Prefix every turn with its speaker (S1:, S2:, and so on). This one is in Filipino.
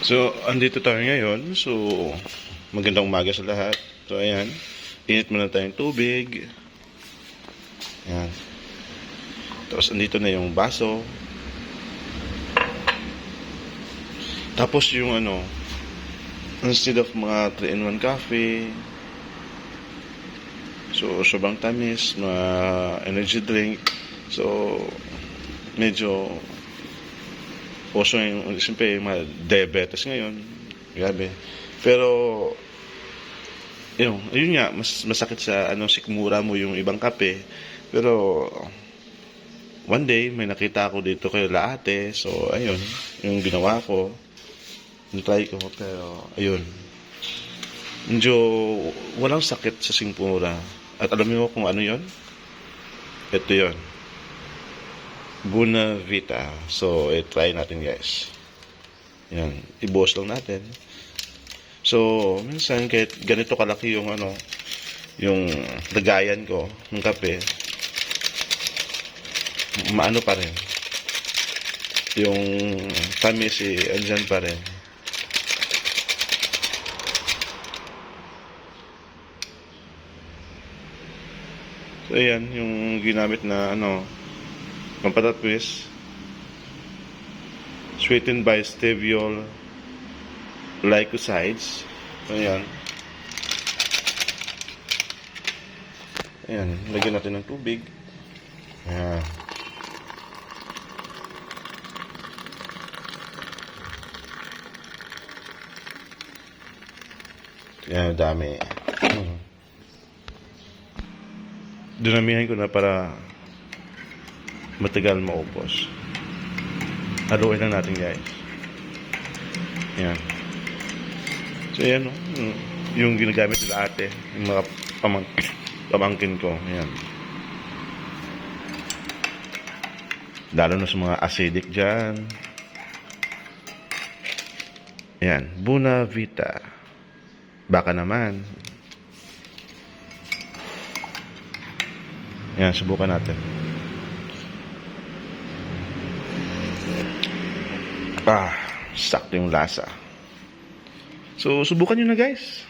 S1: So, andito tayo ngayon. So, magandang umaga sa lahat. So, ayan. Init muna tayong tubig. Ayan. Tapos, andito na yung baso. Tapos, yung instead of mga 3-in-1 coffee, so, sobrang tamis, mga energy drink. So, medyo also yung, siyempre, yung mga diabetes ngayon. Grabe. Pero, yun nga, masakit sa, sikmura mo yung ibang kape. Pero, one day, may nakita ako dito kay Laate. So, ayun, yung ginawa ko. Try ko, pero, ayun. Medyo, walang sakit sa sikmura. At alam mo kung ano yon? Ito yon. Buona Vita. So, try natin guys. Yan. I-boss lang natin. So, minsan kahit ganito kalaki yung yung lagayan ko ng kape, maano pa rin. Yung tamis andyan pa rin. So, ayan. Yung ginamit na pampatatwist, sweetened by steviol glycosides. Ayan. Ayan. Lagyan natin ng tubig. Ayan. Ayan, dami. Dinamihan ko na para matagal maubos. Haluin lang natin guys. Yan. So yan yung ginagamit nila ate, yung mga pamangkin ko. Yan. Lalo na sa mga acidic dyan. Yan. Buona Vita. Baka naman. Yan, subukan natin. Sakto yung lasa. So, subukan nyo na guys.